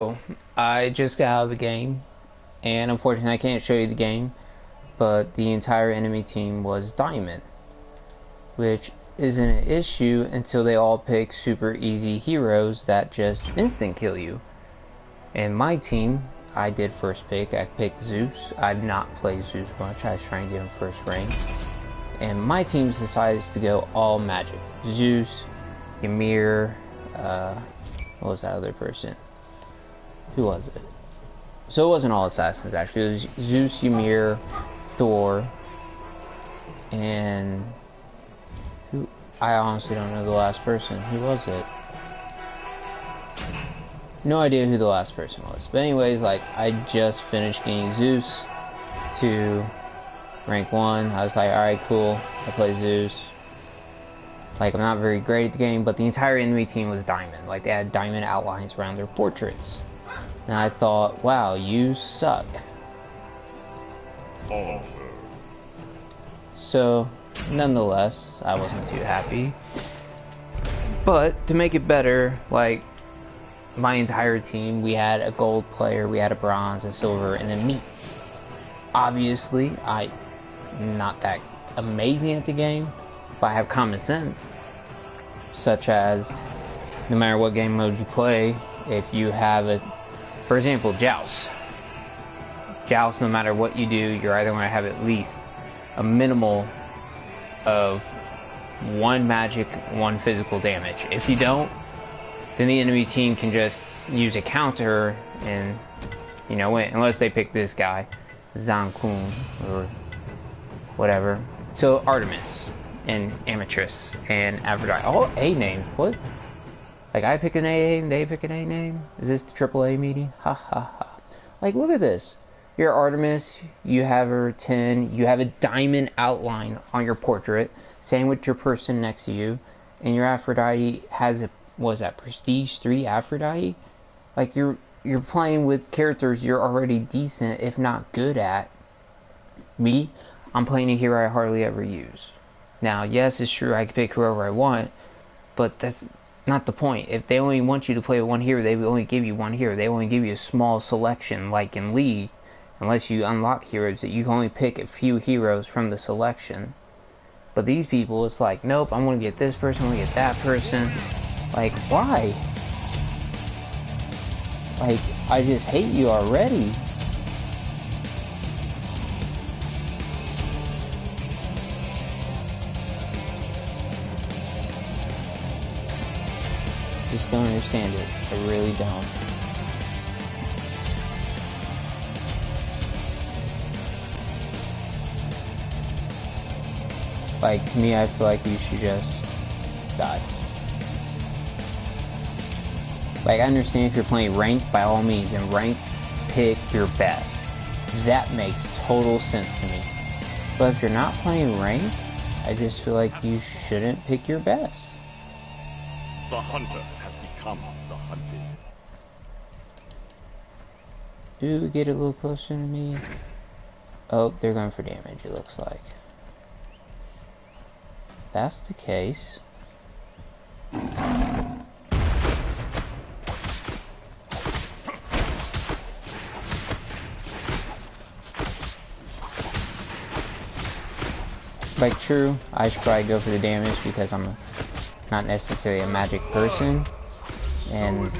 I just got out of the game, and unfortunately I can't show you the game, but the entire enemy team was diamond, which isn't an issue until they all pick super easy heroes that just instant kill you. And my team, I did first pick. I picked Zeus. I did not play Zeus much. I was trying to get him first rank. And my team decided to go all magic. Zeus, Ymir, what was that other person? Who was it? So it wasn't all assassins actually. It was Zeus, Ymir, Thor, and who? I honestly don't know the last person. Who was it? No idea who the last person was. But anyways, like I just finished getting Zeus to rank 1. I was like, alright, cool. I play Zeus. Like, I'm not very great at the game, but the entire enemy team was diamond. Like, they had diamond outlines around their portraits. And I thought, wow, you suck. So, nonetheless, I wasn't too happy. But, to make it better, like, my entire team, we had a gold player, we had a bronze, a silver, and then me. Obviously, I'm not that amazing at the game, but I have common sense. Such as, no matter what game mode you play, if you have a, for example, Joust. Joust, no matter what you do, you're either going to have at least a minimal of 1 magic, 1 physical damage. If you don't, then the enemy team can just use a counter and, you know, win, unless they pick this guy, Zhang Kun, or whatever. So, Artemis, and Amatress, and Aphrodite. All A names, what? Like, I pick an A name, they pick an A name? Is this the AAA meeting? Ha ha ha. Like, look at this. You're Artemis, you have her 10, you have a diamond outline on your portrait, same with your person next to you, and your Aphrodite has a, what is that, Prestige 3 Aphrodite? Like, you're playing with characters you're already decent, if not good at. Me, I'm playing a hero I hardly ever use. Now, yes, it's true, I can pick whoever I want, but that's not the point. If they only want you to play with one hero, they will only give you one hero. They only give you a small selection, like in League, unless you unlock heroes that you can only pick a few heroes from the selection. But these people, it's like, nope, I'm going to get this person, I'm going to get that person. Like, why? Like, I just hate you already. Just don't understand it. I really don't. Like, to me, I feel like you should just die. Like, I understand if you're playing ranked, by all means, and ranked, pick your best. That makes total sense to me. But if you're not playing ranked, I just feel like you shouldn't pick your best. The hunter has become the hunted. Do get a little closer to me. Oh, they're going for damage, it looks like. If that's the case. Like, true, I should probably go for the damage because I'm not necessarily a magic person. And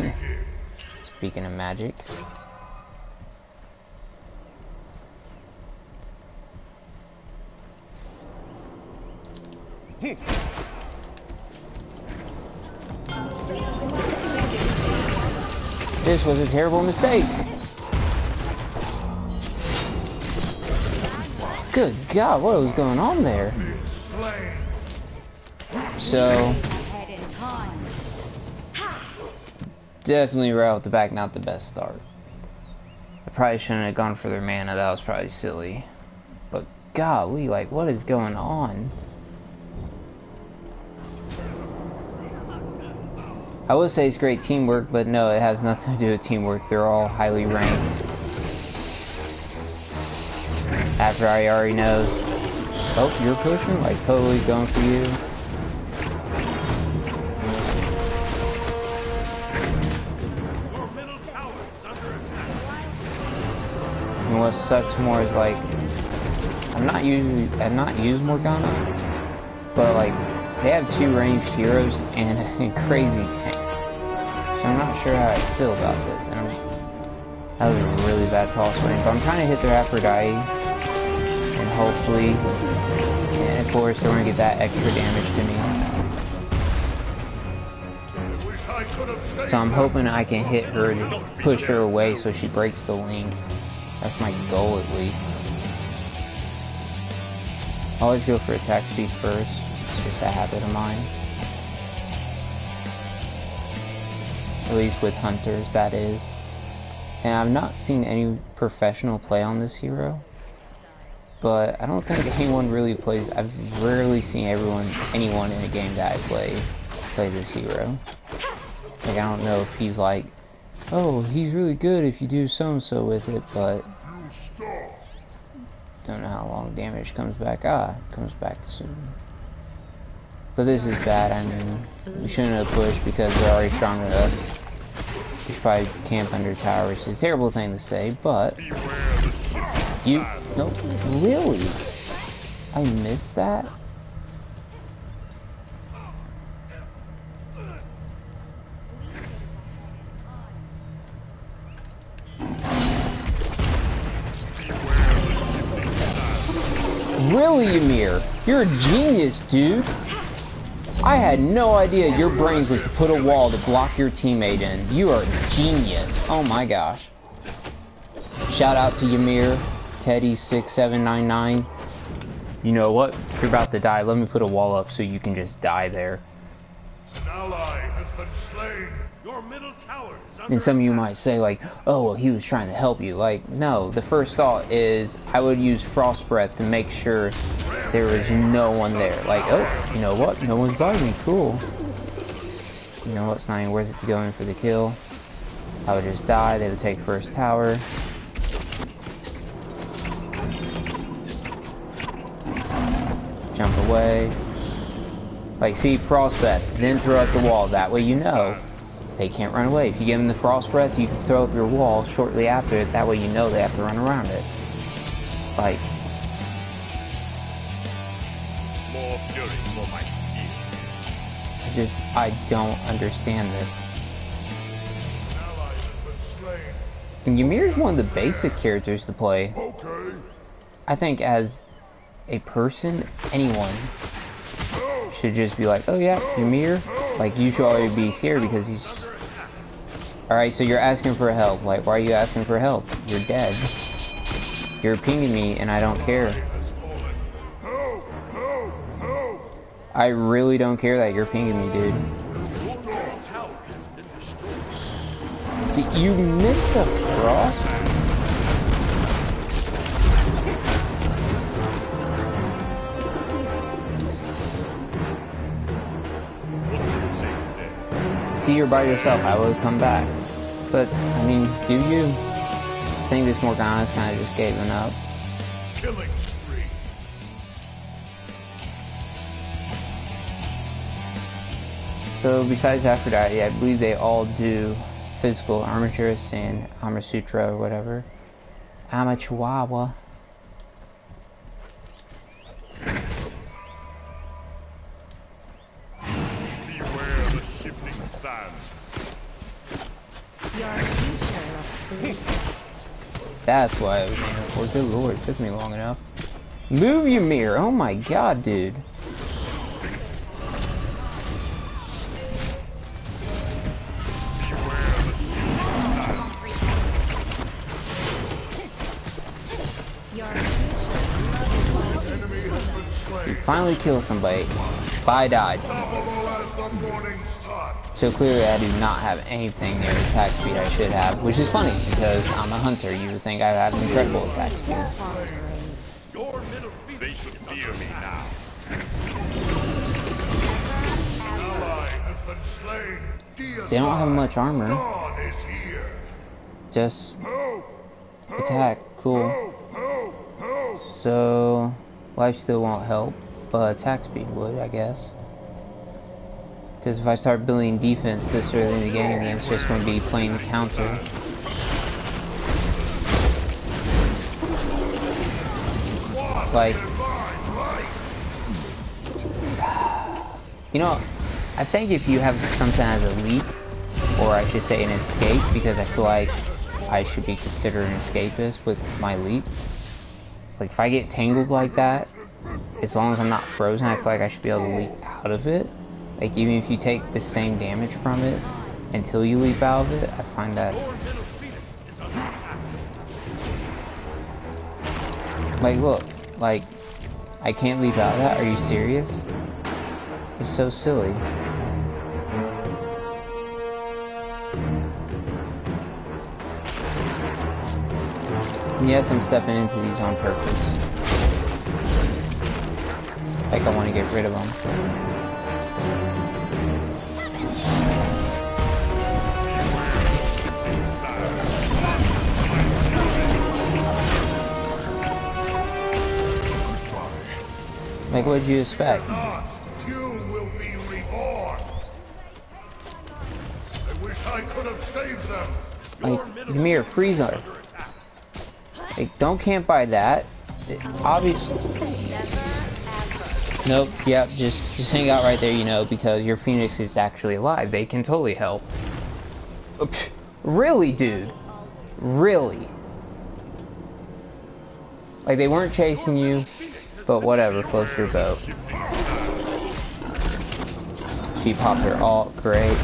speaking of magic, this was a terrible mistake. Good God, what was going on there? So, definitely right off the back, not the best start. I probably shouldn't have gone for their mana, that was probably silly. But golly, like, what is going on? I would say it's great teamwork, but no, it has nothing to do with teamwork. They're all highly ranked. After I already knows. Oh, you're pushing? Like, totally going for you. Your middle tower And what sucks more is like I've not used Morgana, but like they have 2 ranged heroes and a crazy tank. So I'm not sure how I feel about this. And that was a really bad toss range. But I'm trying to hit their Aphrodite, and hopefully, and of course, they're gonna get that extra damage to me. So I'm hoping I can hit her to push her away so she breaks the link. That's my goal at least. I always go for attack speed first. It's just a habit of mine. At least with hunters, that is. And I've not seen any professional play on this hero. But I don't think anyone really plays. I've rarely seen anyone in a game that I play this hero. Like, I don't know if he's like, oh, he's really good if you do so-and-so with it, but don't know how long damage comes back. Comes back soon. But this is bad. I mean, we shouldn't have pushed because they're already stronger than us. We should probably camp under towers. It's a terrible thing to say, but nope, really? I missed that? Really, Ymir? You're a genius, dude. I had no idea your brains was to put a wall to block your teammate in. You are a genius. Oh my gosh. Shout out to Ymir, Teddy6799. You know what? You're about to die. Let me put a wall up so you can just die there. An ally has been slain. Your middle tower is under And some of you attack. might say like, oh, well, he was trying to help you. Like, no, the first thought is I would use Frost Breath to make sure there was no one there. Like, oh, you know what? No one's by me. Cool. You know what? It's not even worth it to go in for the kill. I would just die. They would take first tower. Jump away. Like, see, Frost Breath, then throw up the wall. That way you know they can't run away. If you give them the Frost Breath, you can throw up your wall shortly after it. That way you know they have to run around it. Like, More fury for my spear. I don't understand this. An ally has been slain. And Ymir is one of the basic characters to play. Okay. I think as a person, anyone should just be like, oh yeah, Ymir, like you should already be scared because he's... Alright, so you're asking for help. Like, why are you asking for help? You're dead. You're pinging me and I don't care. I really don't care that you're pinging me, dude. See, you missed the frost? See, you're by yourself. I would come back. But, I mean, do you? I think this Morgana's kind of just giving up. Killing spree. So, besides Aphrodite, I believe they all do physical armatures and Armor Sutra or whatever. I'm a Chihuahua. Beware the shifting sands. Your future looks blue. That's why I was aiming for. Good lord, it took me long enough. Move, Ymir! Oh my god, dude. Your future Enemy has been slain. Finally kill somebody. But I died. Unstoppable as the morning sun. So clearly I do not have anything near the attack speed I should have, which is funny because I'm a hunter. You would think I have an incredible attack speed. Your middle feet. They should fear me now. An ally has been slain. They don't have much armor. Dawn is here. Just Ho, ho, attack. Cool. ho, ho, ho. So life still won't help, but attack speed would, I guess. Because if I start building defense this early in the game, then it's just going to be playing the counter. Like, you know, I think if you have something as a leap, or I should say an escape, because I feel like I should be considered an escapist with my leap. Like, if I get tangled like that, as long as I'm not frozen, I feel like I should be able to leap out of it. Like, even if you take the same damage from it until you leap out of it, I find that... Like, look, like, I can't leap out of that? Are you serious? It's so silly. Yes, I'm stepping into these on purpose. Like I want to get rid of them. Like, what did you expect? You will be reborn. I wish I could have saved them. Like, Ymir, freeze her. Like, don't camp by that. Obviously. Nope, yep, just hang out right there, you know, because your Phoenix is actually alive. They can totally help. Really, dude? Really? Like, they weren't chasing you, but whatever, float your boat. She popped her ult, great.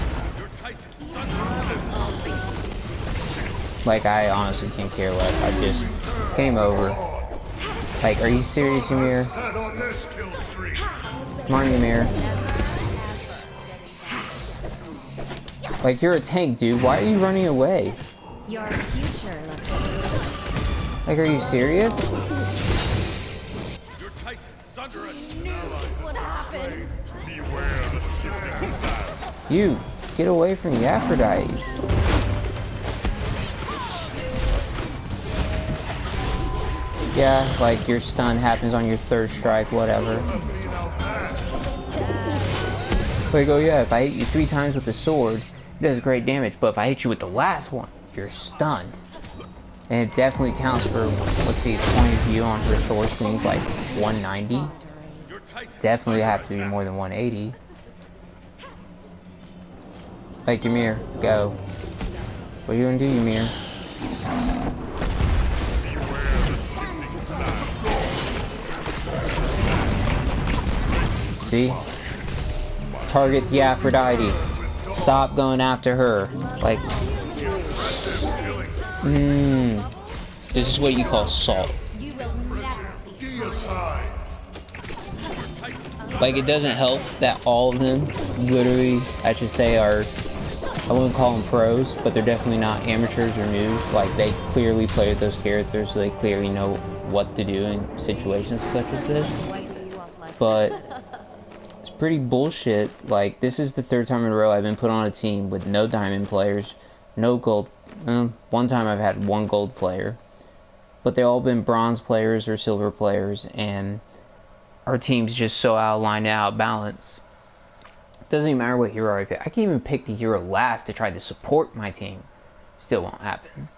Like, I honestly can't care less. I just came over. Like, are you serious, Ymir? Come on, Ymir. Like, you're a tank, dude. Why are you running away? Your future looks good. Like, are you serious? Your Titan is under attack. What happened? Beware the shifting sands. You, get away from the Aphrodite. Yeah, like, your stun happens on your third strike, whatever. Like, oh yeah, if I hit you 3 times with the sword, it does great damage, but if I hit you with the last one, you're stunned. And it definitely counts for, let's see, point of view on her sword swings like 190. Definitely have to be more than 180. Like, Ymir, go. What are you gonna do, Ymir? See? Target the Aphrodite. Stop going after her. Like, this is what you call salt. Like, it doesn't help that all of them, literally, I should say, are, I wouldn't call them pros, but they're definitely not amateurs or noobs. Like, they clearly play with those characters, so they clearly know what to do in situations such as this. But it's pretty bullshit. Like, this is the 3rd time in a row I've been put on a team with no diamond players, no gold. One time I've had 1 gold player, but they've all been bronze players or silver players, and our team's just so out of line and out of balance. It doesn't even matter what hero I pick. I can even pick the hero last to try to support my team. Still won't happen.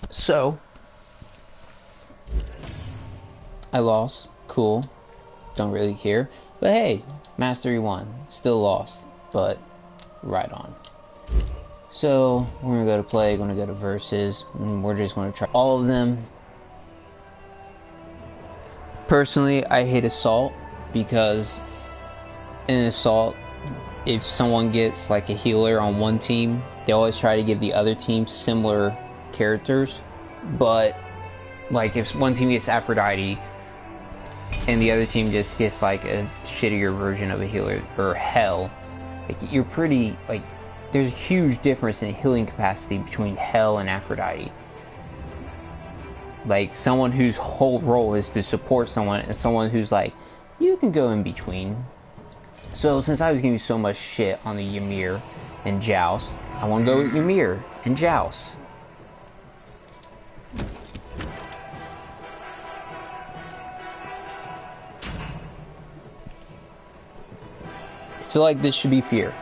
So, I lost. Cool. Don't really care. But hey, Mastery 1. Still lost. But, right on. So, we're gonna go to play, gonna go to versus, and we're just gonna try all of them. Personally, I hate Assault, because in Assault, if someone gets like a healer on one team, they always try to give the other team similar characters. But, like, if one team gets Aphrodite, and the other team just gets like a shittier version of a healer, or Hell, like, you're pretty, like, there's a huge difference in healing capacity between Hell and Aphrodite. Like, someone whose whole role is to support someone, and someone who's like, you can go in between. So, since I was getting so much shit on the Ymir and Joust, I want to go with Ymir and Joust. I feel like this should be fair.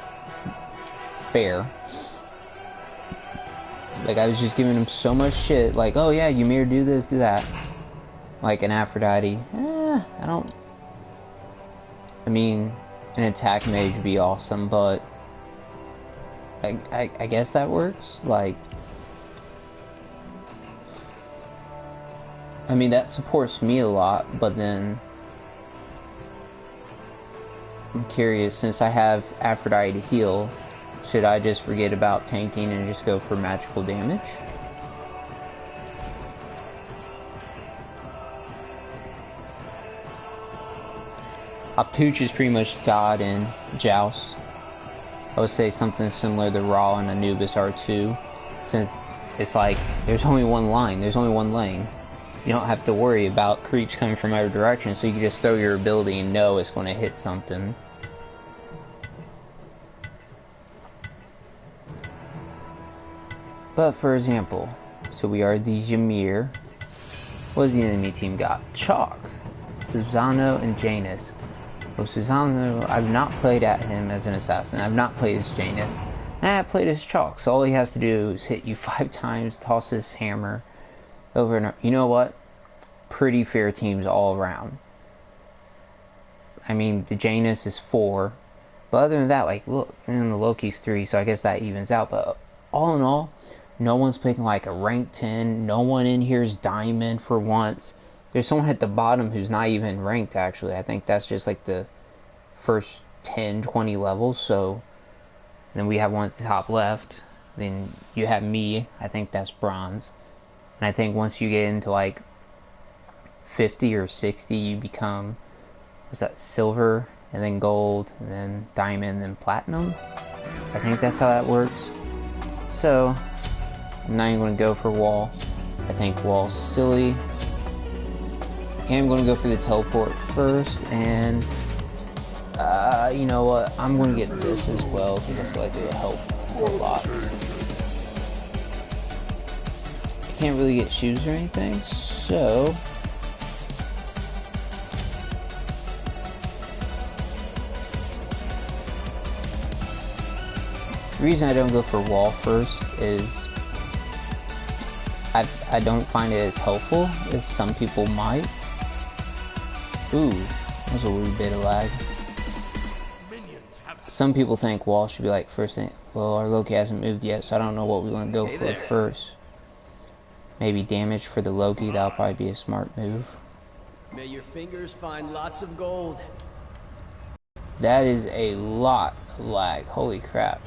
Like, I was just giving him so much shit. Like, oh yeah, Ymir, do this, do that. Like an Aphrodite. I don't... I mean, an attack mage would be awesome, but... I guess that works. Like... I mean, that supports me a lot, but then... I'm curious, since I have Aphrodite to heal, should I just forget about tanking and just go for magical damage? Pooch is pretty much God in Joust. I would say something similar to Ra and Anubis are too, since it's like, there's only one line, there's only one lane. You don't have to worry about creeps coming from every direction, so you can just throw your ability and know it's going to hit something. But for example, so we are the Ymir. What does the enemy team got? Chalk, Susano, and Janus. Well, Susano, I've not played at him as an assassin. I've not played as Janus. And I have played as Chalk, so all he has to do is hit you 5 times, toss his hammer over and over. You know what? Pretty fair teams all around. I mean, the Janus is 4. But other than that, like, look, and the Loki's 3, so I guess that evens out. But all in all, no one's picking like a rank 10. No one in here is diamond for once. There's someone at the bottom who's not even ranked, actually. I think that's just like the first 10, 20 levels. So then we have one at the top left. Then you have me. I think that's bronze. And I think once you get into like 50 or 60, you become, what's that, silver, and then gold, and then diamond, and then platinum. I think that's how that works. So I'm not even going to go for wall. I think wall's silly. I'm going to go for the teleport first, and you know what, I'm going to get this as well, because I feel like it'll help a lot. I can't really get shoes or anything, so... The reason I don't go for wall first is I don't find it as helpful as some people might. Ooh, there's a wee bit of lag. Some people think wall should be like first thing. Well, our Loki hasn't moved yet, so I don't know what we want to go for first. Maybe damage for the Loki, that'll probably be a smart move. May your fingers find lots of gold. That is a lot of lag, holy crap.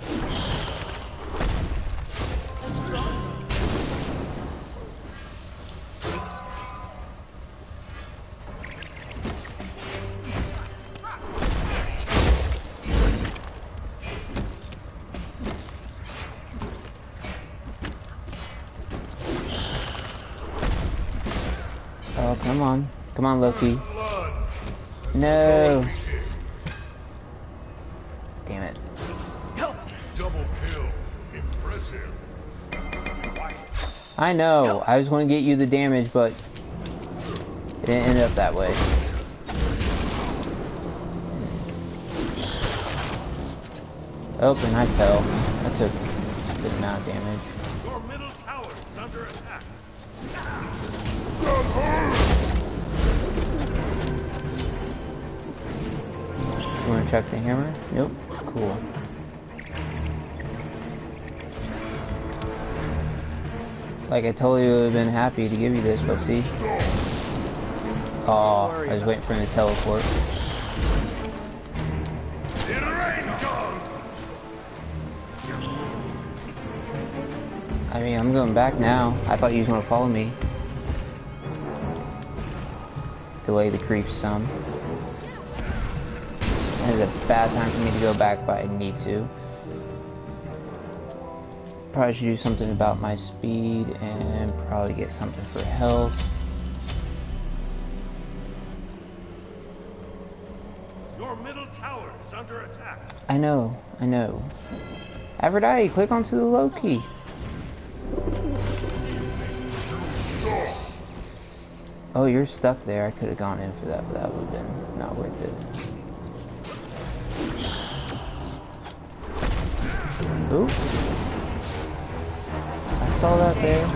Oh, come on. Come on, Loki. No. Damn it. Double kill. Impressive. I know. I was going to get you the damage, but it didn't end up that way. Oh, and I fell. That's a good amount of damage. Your middle tower is under attack. You want to check the hammer? Nope. Cool. Like, I totally would have been happy to give you this, but see? Oh, I was waiting for him to teleport. I mean, I'm going back now. I thought you was going to follow me. Delay the creep some. This is a bad time for me to go back, but I need to. Probably should do something about my speed and probably get something for health. Your middle tower is under attack. I know, I know. Aphrodite, click onto the Loki. Oh, you're stuck there. I could have gone in for that, but that would have been not worth it. Ooh. I saw that there.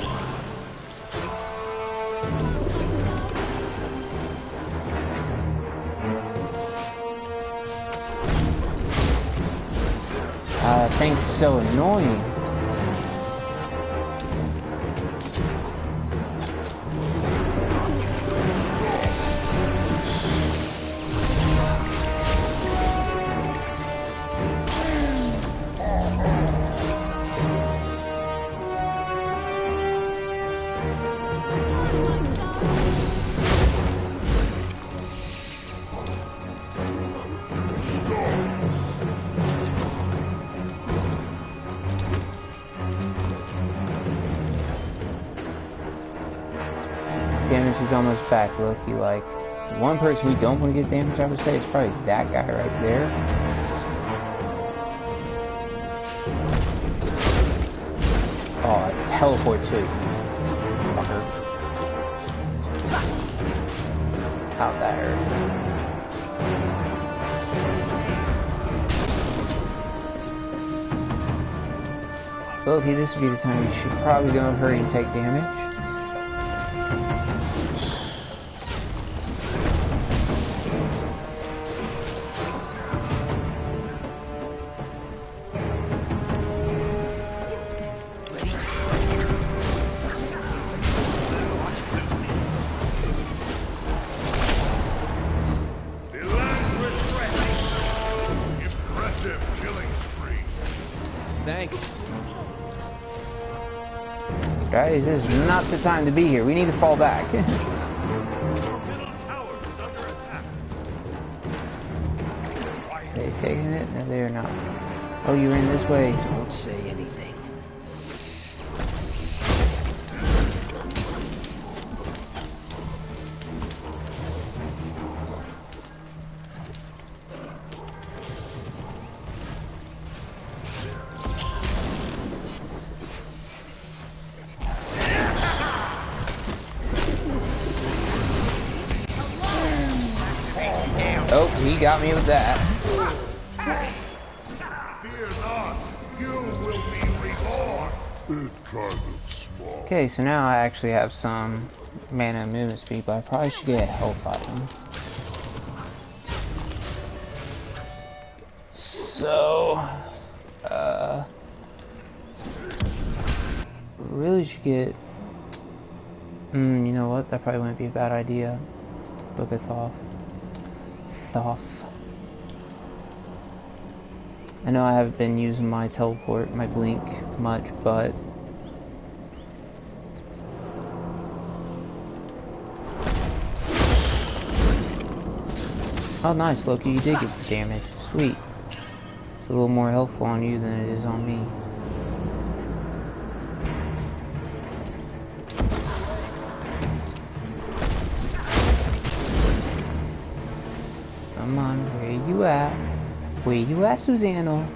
That thing's so annoying. Damage is almost back, Loki. Like, one person we don't want to get damage, I would say, is probably that guy right there. Oh, teleport too. Fucker. Ow, that hurt. Loki, this would be the time you should probably go in a hurry and take damage. Thanks. Guys, this is not the time to be here. We need to fall back. Your middle tower is under attack. They taking it? No, they are not. Oh, you're in this way. Don't say anything. Oh, he got me with that. Fear not, you will be reborn. It kind of small. Okay, so now I actually have some mana and movement speed, but I probably should get a health item. So, really should get, you know what, that probably wouldn't be a bad idea. Book of Thoth. I know I haven't been using my teleport, my blink much, but oh nice, Loki, you did get the damage. Sweet. It's a little more helpful on you than it is on me. Come on, where you at? Where you at, Susanna?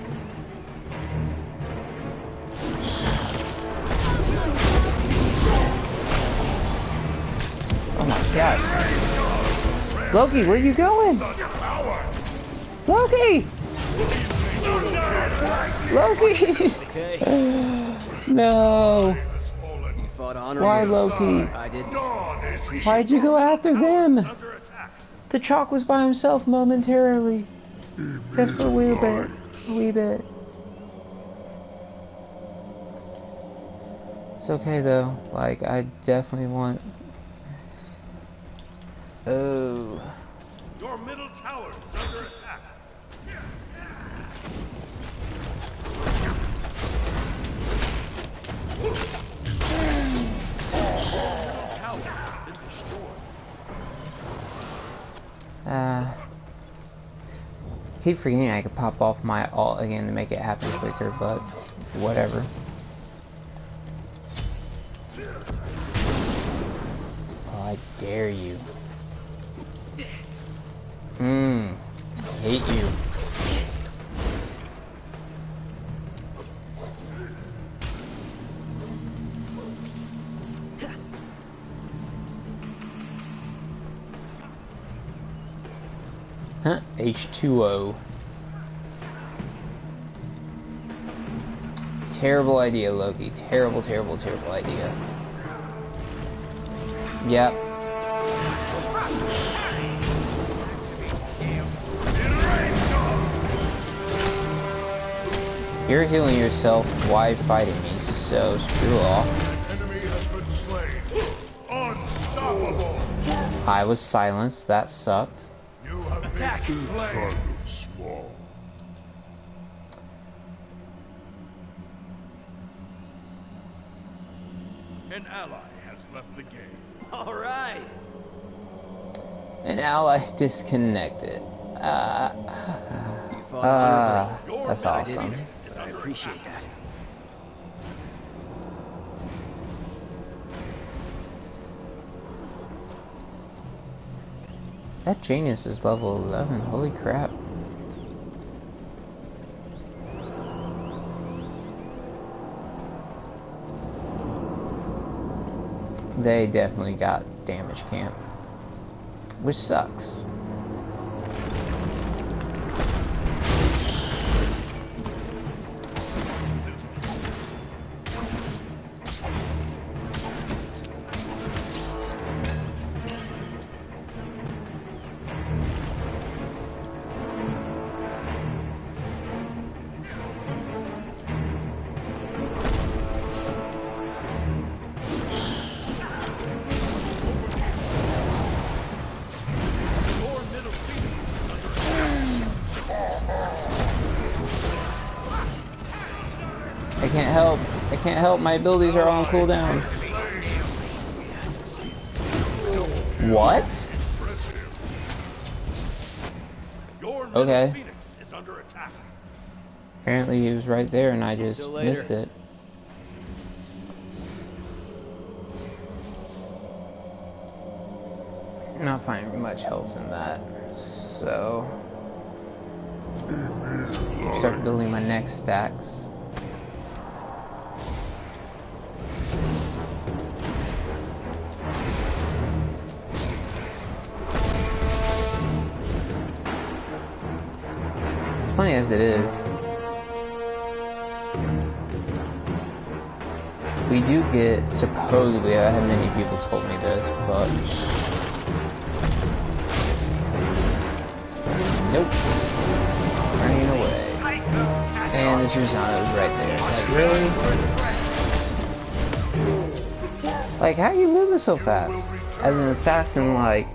Oh my gosh. Loki, where you going? Loki! Loki! No! You fought honorably. Why, Loki? I didn't. Why'd you go after them? The Chalk was by himself momentarily. Just for a wee bit. A wee bit. It's okay though. Like, I definitely want... Oh. Your middle tower is under attack. Your tower has been destroyed. Keep forgetting I could pop off my ult again to make it happen quicker, but whatever. Oh, I dare you. I hate you. Huh? H2O. Terrible idea, Loki. Terrible, terrible, terrible idea. Yep. You're healing yourself. Why fighting me? So screw off. Enemy has been slain. Unstoppable. I was silenced. That sucked. You have Attack. been slain. Kind of small. An ally has left the game. All right. An ally disconnected. You fought honorably. Your That's middle awesome. phoenix is I under appreciate attack. that. That genius is level 11. Holy crap. They definitely got damage camp, which sucks. I can't help. I can't help. My abilities are on cooldown. What? Your middle Okay. phoenix is under attack. Apparently he was right there and I just Till later. missed it. Not finding much health in that, so start building my next stacks. Funny as it is, we do get, supposedly, I have many people told me this, but nope, running away. And the Susano's right there. Like, really? Like, how are you moving so fast? As an assassin, like,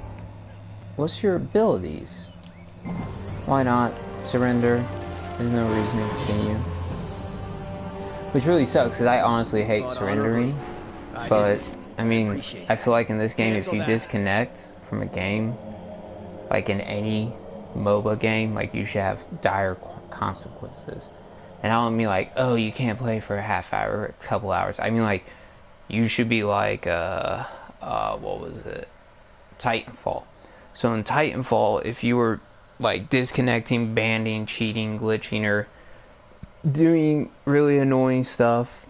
what's your abilities? Why not surrender? There's no reason to continue. Which really sucks, because I honestly hate surrendering. But, I mean, I feel like in this game, if you disconnect from a game, like in any MOBA game, like, you should have dire consequences. And I don't mean like, oh, you can't play for a half hour or a couple hours. I mean like, you should be like, what was it? Titanfall. So in Titanfall, if you were like disconnecting, banding, cheating, glitching, or doing really annoying stuff,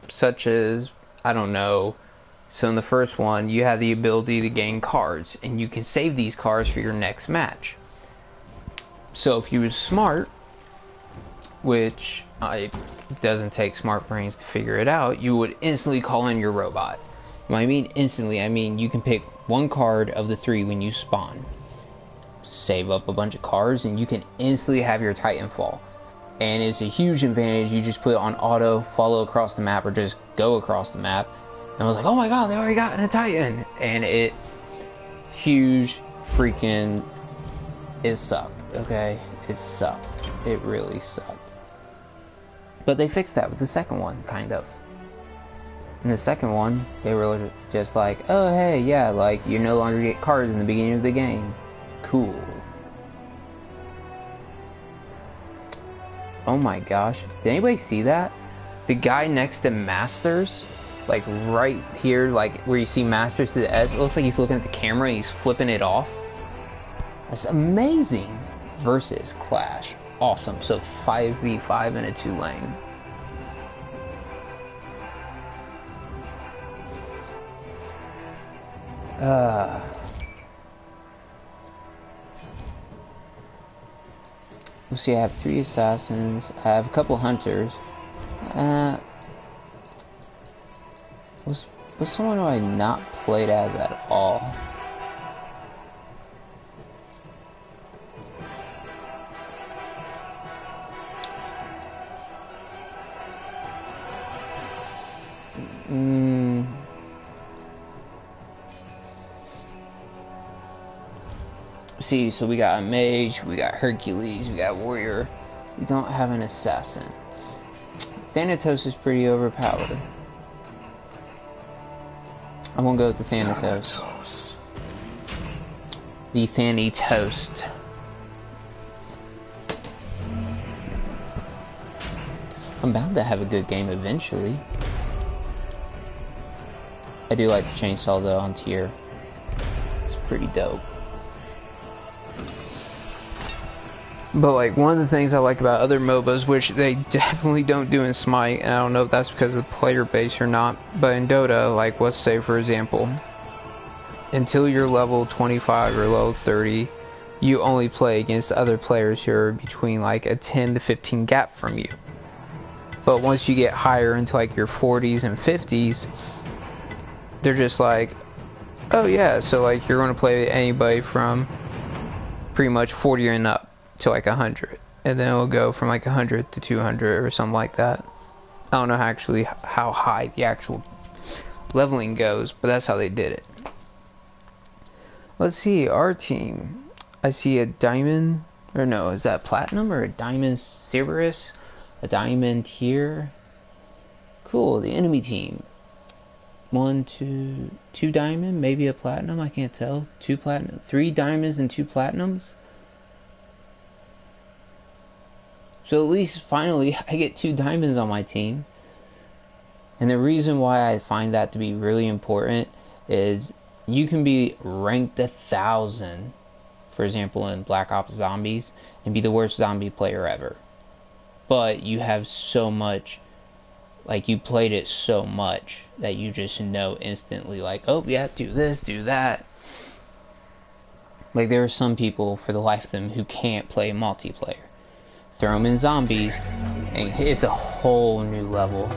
such as, I don't know, so in the first one, you have the ability to gain cards, and you can save these cards for your next match. So if you were smart, which it doesn't take smart brains to figure it out, you would instantly call in your robot. When I mean instantly, I mean you can pick one card of the 3 when you spawn, save up a bunch of cards, and you can instantly have your Titanfall. And it's a huge advantage. You just put it on auto, follow across the map, or just go across the map. And I was like, oh my god, they already got a Titan! And it, huge freaking, it sucked, okay? It sucked. It really sucked. But they fixed that with the second one, kind of. In the second one, they were just like, oh hey, yeah, like, you no longer get cards in the beginning of the game. Cool. Oh my gosh. Did anybody see that? The guy next to Masters, like right here, like where you see Masters to the S, it looks like he's looking at the camera and he's flipping it off. That's amazing. Versus Clash. Awesome. So 5v5 in a 2-lane. Let's see, I have 3 assassins. I have a couple hunters. Was someone who I not played as at all? See, so we got a mage, we got Hercules, we got warrior. We don't have an assassin. Thanatos is pretty overpowered. I'm gonna go with the Thanatos. The Thanatos. I'm bound to have a good game eventually. I do like the chainsaw though on tier. It's pretty dope. But like one of the things I like about other MOBAs, which they definitely don't do in Smite, and I don't know if that's because of the player base or not, but in Dota, like let's say for example, until you're level 25 or level 30, you only play against other players who are between like a 10 to 15 gap from you. But once you get higher into like your 40s and 50s, they're just like, oh yeah, so like you're going to play anybody from pretty much 40 and up to like 100, and then it'll go from like 100 to 200 or something like that. I don't know actually how high the actual leveling goes, but that's how they did it. Let's see, our team. I see a diamond, or no, is that platinum or a diamond Cerberus? A diamond tier. Cool, the enemy team. 2 diamond, maybe a platinum, I can't tell. 2 platinum, 3 diamonds and 2 platinums. So at least finally I get 2 diamonds on my team. And the reason why I find that to be really important is you can be ranked 1,000, for example in Black Ops Zombies, and be the worst zombie player ever. But you have so much, like you played it so much that you just know instantly like, oh yeah, do this, do that. Like there are some people for the life of them who can't play multiplayer. Throw them in zombies and it's a whole new level.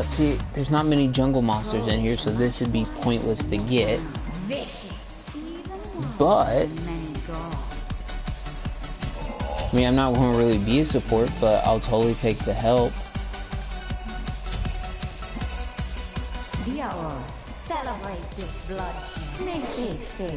See, there's not many jungle monsters in here, so this would be pointless to get. But I mean, I'm not going to really be a support, but I'll totally take the help. Celebrate this bloodshed. Make it fair.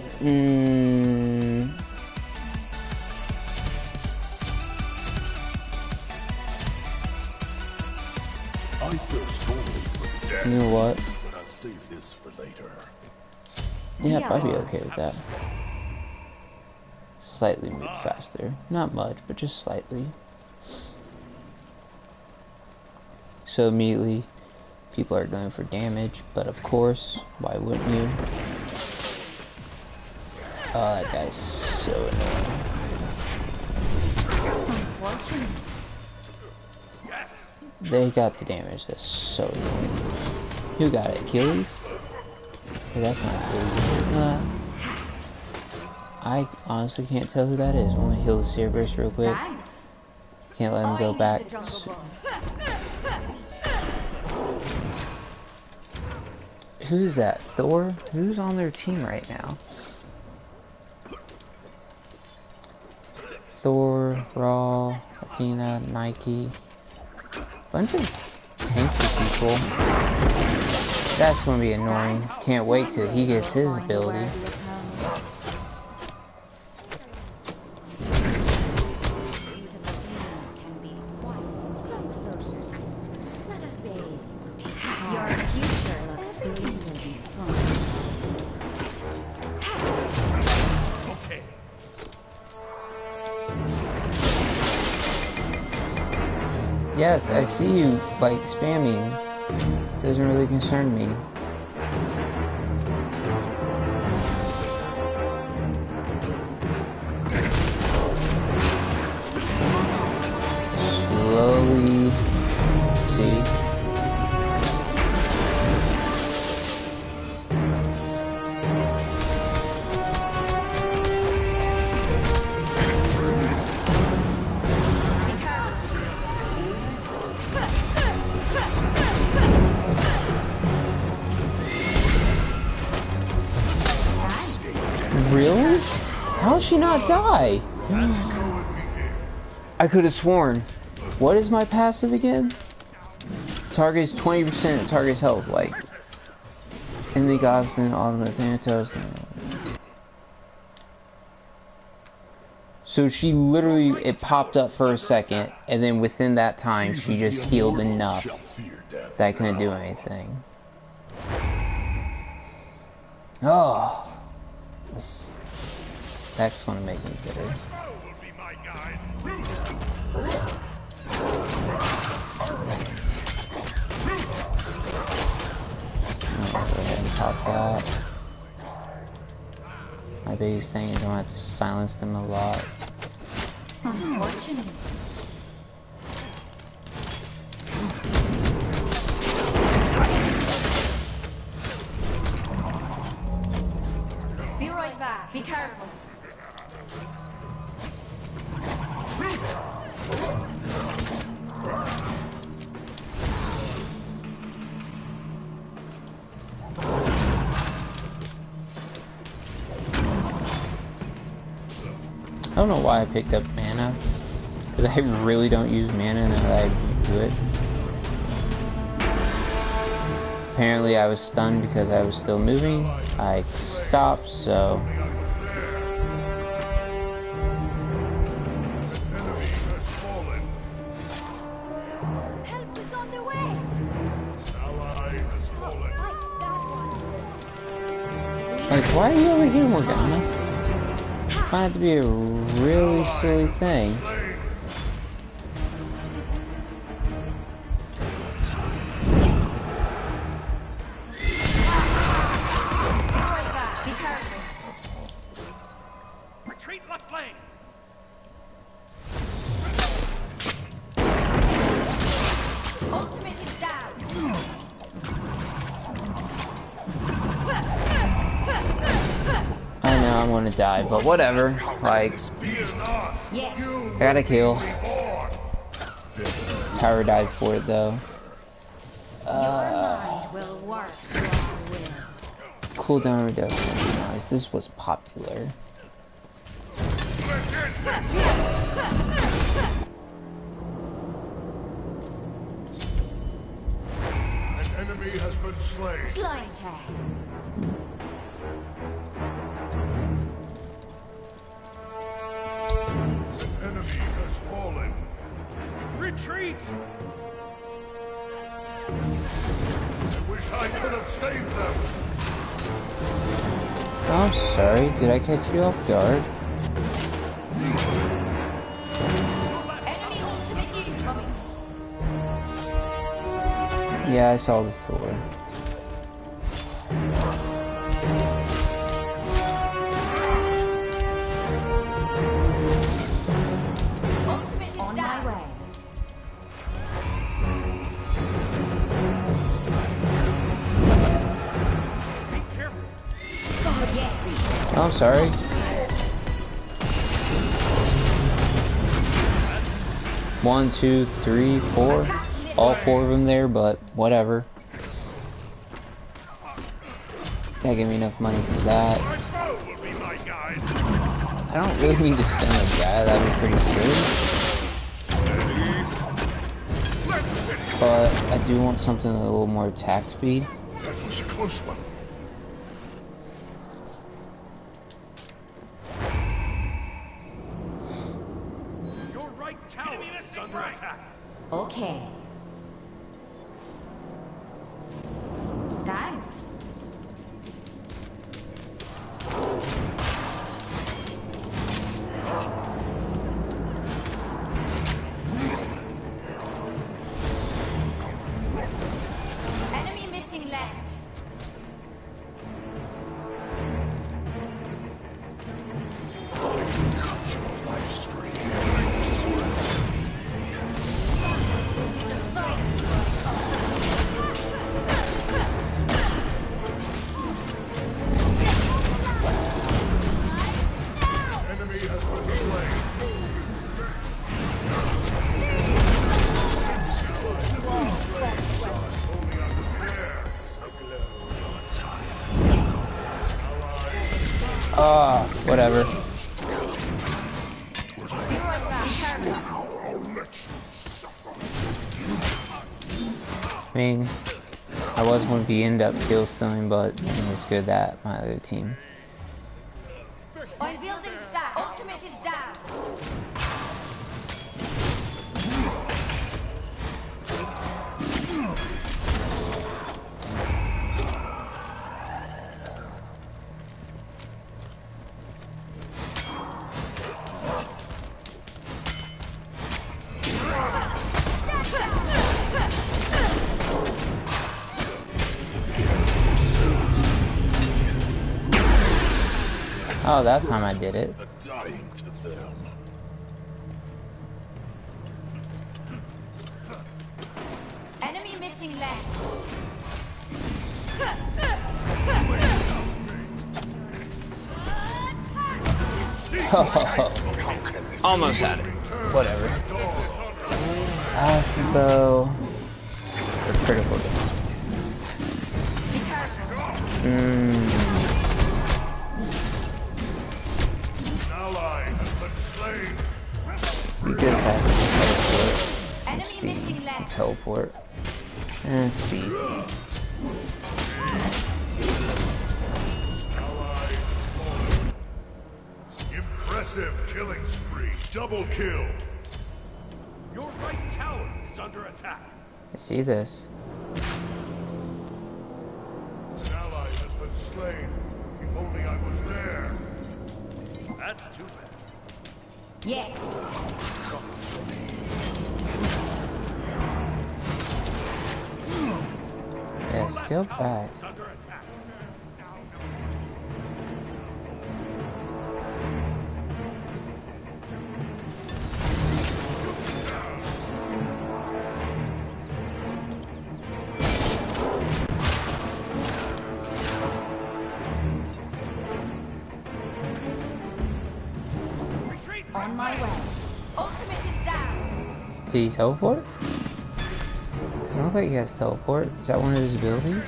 I thirst only for death. You know what? But I'll save this for later. Yeah, I'd be okay with that. Slightly move faster. Not much, but just slightly. So immediately, people are going for damage, but of course, why wouldn't you? Oh, that guy's so annoying. Unfortunate. They got the damage, that's so annoying. Who got it? Achilles? Oh, that's not Achilles. I honestly can't tell who that is. I'm gonna heal the Cerberus real quick. Can't let him go back. Who's that? Thor? Who's on their team right now? Thor, Raw, Athena, Nike. Bunch of tanky people. That's gonna be annoying. Can't wait till he gets his ability. Your future looks brilliantly fun. Okay. Yes, I see you, like, spamming. Doesn't really concern me. Slowly. See? Really? How did she not die? I could have sworn. What is my passive again? Target's 20% of target's health, like enemy goblin, ultimate Thanatos. So she literally, it popped up for a second, and then within that time, she just healed enough that I couldn't do anything. Oh, this that's gonna make me bitter. Go ahead and pop that. My biggest thing is I don't have to silence them a lot. Unfortunate. Be right back. Be careful. I don't know why I picked up mana, because I really don't use mana and then I do it. Apparently I was stunned because I was still moving. I stopped, so... Help is on the way. Like, why are you over here, Morgana? I find it to be a really silly thing. Be careful. Retreat left lane. Ultimate is down. I know I'm gonna die, but whatever. Like, Yes. I gotta kill. Tower died for it though. Mind will work to our will. Cooldown reduction. Nice. This was popular. An enemy has been slain. Smite. An enemy has fallen. Retreat. I wish I could have saved them. Oh, I'm sorry. Did I catch you off guard? Enemy ultimate is coming. Yeah, I saw the floor. Ultimate is on down. My way. Be careful. Oh, yes. Oh, I'm sorry. One, two, three, four. All four of them there, but whatever. That gave me enough money for that. My bow will be my guide. I don't really need to stun a guy, that'd be pretty silly. But I do want something with a little more attack speed. That was a close one. Your right tower is under attack. Okay. Thanks. Enemy missing left. Cut your life stream. Swords to me. Enemy has been slain. Ah. whatever. I mean, I was going to be end up kill stealing, but it's good that my other team. Oil building stack. Ultimate is down. Oh, that time I did it. Dying to them. Enemy missing left. Almost had it. Whatever. Asibo. For critical damage. Ally has been slain. We could have Enemy missing left. teleport. And speed. Impressive killing spree. Double kill. Your right tower is under attack. I see this. An ally has been slain. If only I was there. That's too bad. Yes. Yes, go back. Is under attack. Retreat. On my way. Ultimate is down. Did he teleport? Doesn't look like he has teleport. Is that one of his abilities?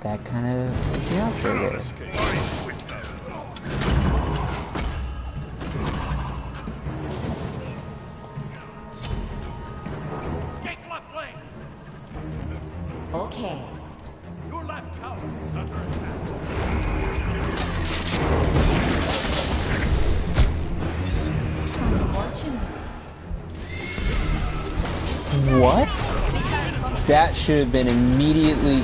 That kind of the outro there. Gate left lane. Okay. Your left tower is under attack. What? That should have been immediately.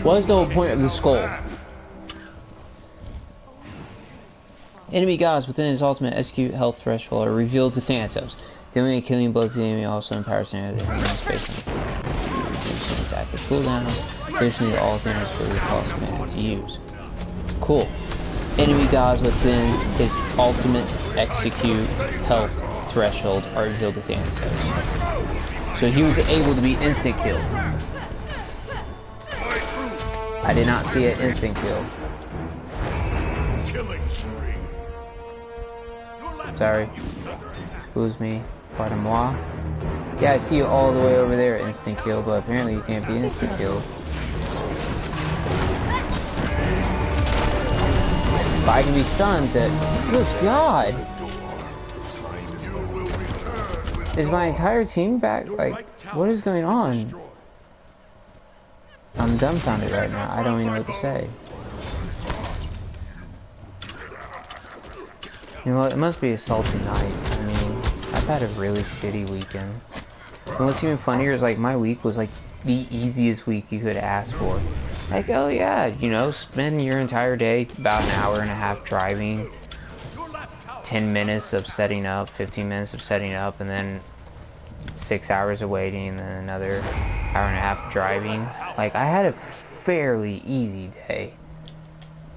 What was the whole point of the skull? Enemy gods within his ultimate execute health threshold are revealed to Thanatos. Dealing a killing blow to the enemy also empowers Thanatos to space him. His active cooldown. Additionally, all Thanatos for the cost command to use. Cool. Enemy gods within his ultimate execute health threshold are revealed to Thanatos. So he was able to be instant killed. I did not see an instant kill. Killing spree. Sorry. Excuse me. Pardon moi. Yeah, I see you all the way over there, instant kill, but apparently you can't be instant killed. If I can be stunned, that. Good God! Is my entire team back? Like, what is going on? I'm dumbfounded right now. I don't even know what to say. You know what? It must be a salty night. I mean, I've had a really shitty weekend. And what's even funnier is, like, my week was, like, the easiest week you could ask for. Like, oh yeah, you know, spend your entire day about an hour and a half driving, 10 minutes of setting up, 15 minutes of setting up, and then 6 hours of waiting, and then another hour and a half of driving. Like, I had a fairly easy day.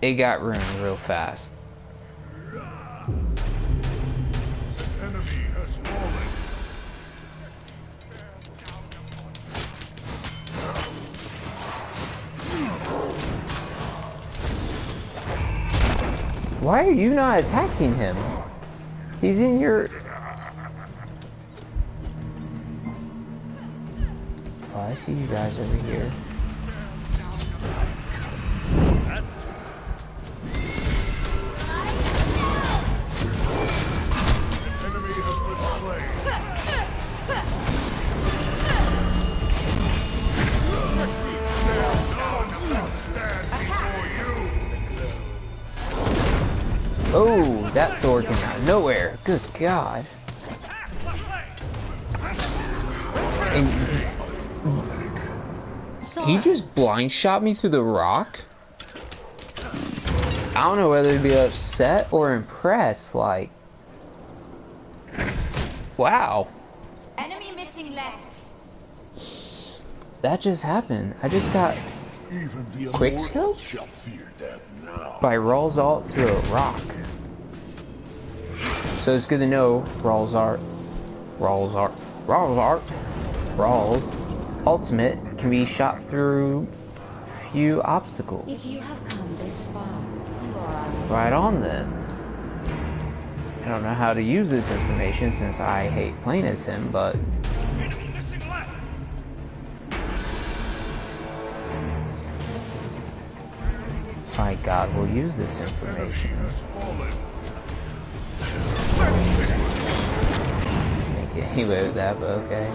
It got ruined real fast. Enemy has fallen. Why are you not attacking him? He's in your... Oh, I see you guys over here. Oh, that Thor came out of nowhere. Good God. And he just blind shot me through the rock? I don't know whether to be upset or impressed, like... Wow. Enemy missing left. That just happened. I just got Even the quick immortals scope shall fear death now. by Rawls Alt through a rock. So it's good to know Rawls Ultimate can be shot through few obstacles. If you have come this far, you are Right on then. I don't know how to use this information since I hate playing as him, but Enemy missing left. my God, we'll use this information. Can't get anyway with that, but okay.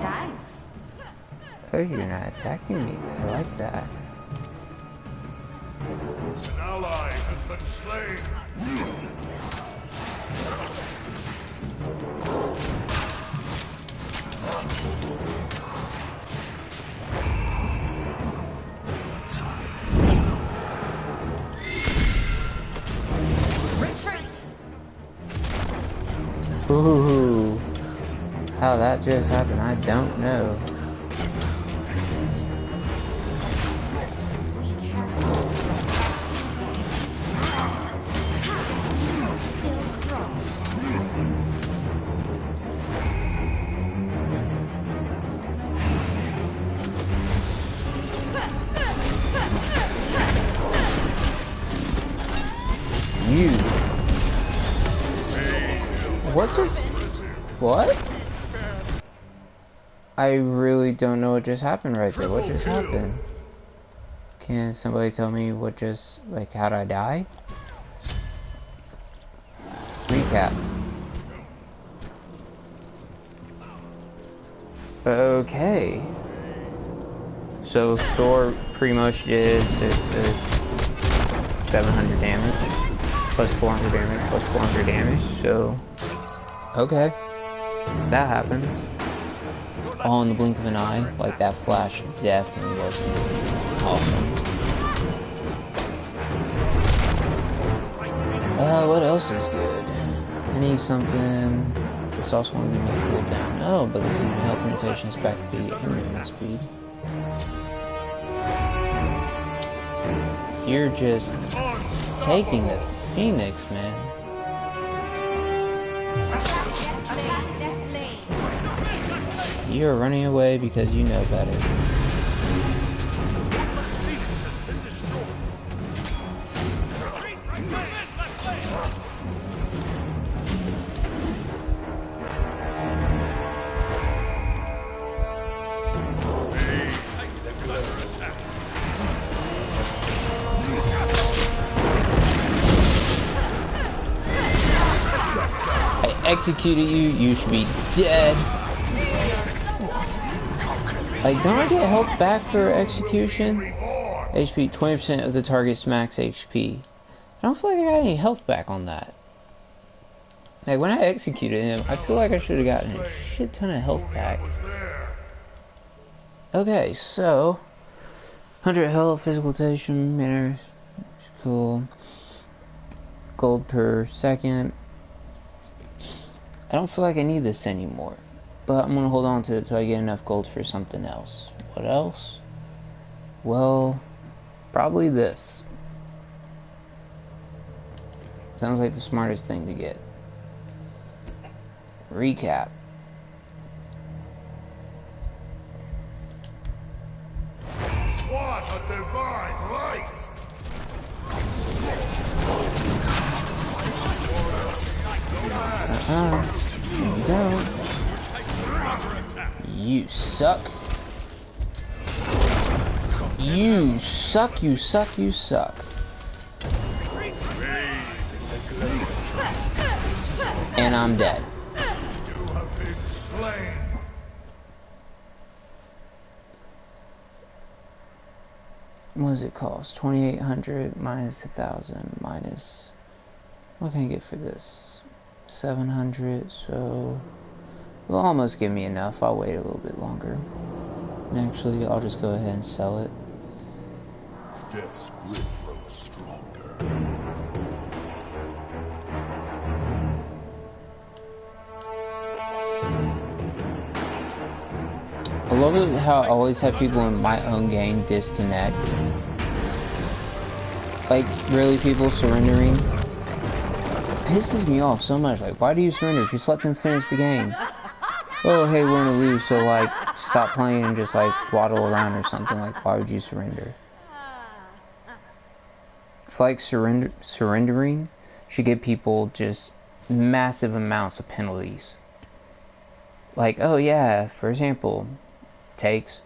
Thanks. Oh, you're not attacking me. I like that. An ally has been slain. Retreat. Ooh. How that just happened, I don't know. Still cross. You. What just... What? I really don't know what just happened right there. What just happened? Can somebody tell me what just... Like, how'd I die? Recap. Okay. So Thor pretty much did 700 damage, plus 400 damage, plus 400 damage, so... Okay. That happened. All in the blink of an eye, like that flash definitely was awesome. What else is good? I need something. This also won't give me cooldown. Oh, but this is my health limitations back to the movement speed. You're just taking the Phoenix, man. Left lane. You're running away because you know better. Phoenix has been destroyed. Retreat right left lane. I executed you, you should be dead. Like, don't I get health back for execution? HP, 20% of the target's max HP. I don't feel like I got any health back on that. Like, when I executed him, I feel like I should have gotten a shit ton of health back. Okay, so... 100 health, physical station, manners. Cool. Gold per second. I don't feel like I need this anymore. But I'm gonna hold on to it until I get enough gold for something else. What else? Well, probably this. Sounds like the smartest thing to get. Recap. What a divine light! There we go. You suck. You suck, you suck, you suck. And I'm dead. You have been slain. what does it cost? 2,800 minus 1,000 minus, what can I get for this? 700, so it'll almost give me enough. I'll wait a little bit longer. Actually, I'll just go ahead and sell it. Death's grip grows stronger. I love it how I always have people in my own game disconnect. Like, really, people surrendering? Pisses me off so much. Like, why do you surrender? Just let them finish the game. Oh, hey, we're gonna lose, so, like, stop playing and just, like, waddle around or something. Like, why would you surrender? I feel like surrendering should give people just massive amounts of penalties. Like, oh, yeah, for example, takes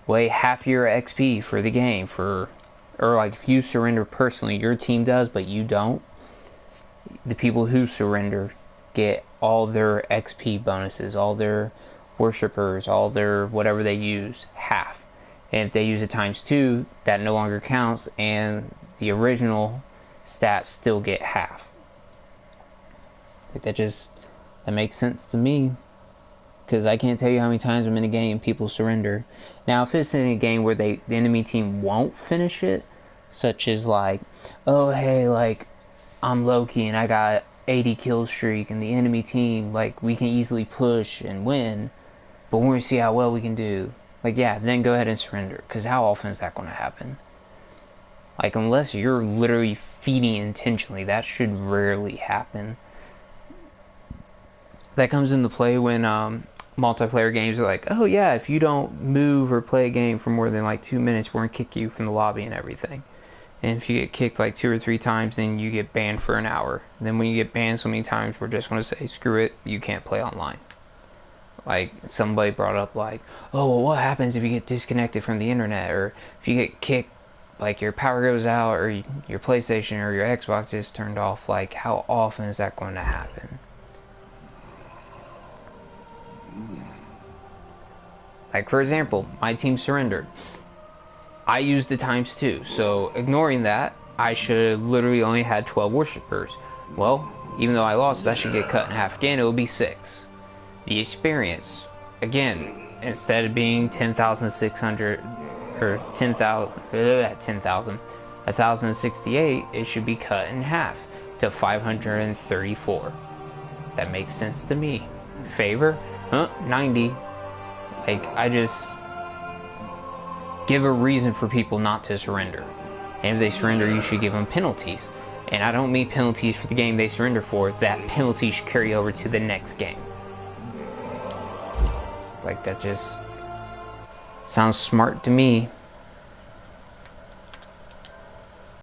away half your XP for the game, or like if you surrender personally, your team does, but you don't. The people who surrender get all their XP bonuses, all their worshippers, all their whatever they use, half. And if they use it times 2, that no longer counts, and the original stats still get half. Like that makes sense to me. Because I can't tell you how many times I'm in a game people surrender. Now, if it's in a game where the enemy team won't finish it, such as like, oh hey, like I'm Loki and I got 80 kill streak, and the enemy team, like, we can easily push and win, but we're gonna see how well we can do. Like, yeah, then go ahead and surrender. Because how often is that going to happen? Like, unless you're literally feeding intentionally, that should rarely happen. That comes into play when multiplayer games are like, oh yeah, if you don't move or play a game for more than like 2 minutes, we're gonna kick you from the lobby and everything. And if you get kicked like 2 or 3 times, then you get banned for an hour. Then when you get banned so many times, we're just gonna say, screw it, you can't play online. Like, somebody brought up like, oh, well, what happens if you get disconnected from the internet, or if you get kicked, like your power goes out, or your PlayStation or your Xbox is turned off. Like, how often is that going to happen? Like, for example, my team surrendered. I used the times 2, so ignoring that, I should have literally only had 12 worshippers. Well, even though I lost, that should get cut in half again. It will be 6. The experience, again, instead of being 10,600 or 1,068, it should be cut in half to 534. That makes sense to me. Favor? 90. Like, I just give a reason for people not to surrender. And if they surrender, you should give them penalties. And I don't mean penalties for the game they surrender for. That penalty should carry over to the next game. Like, that just sounds smart to me.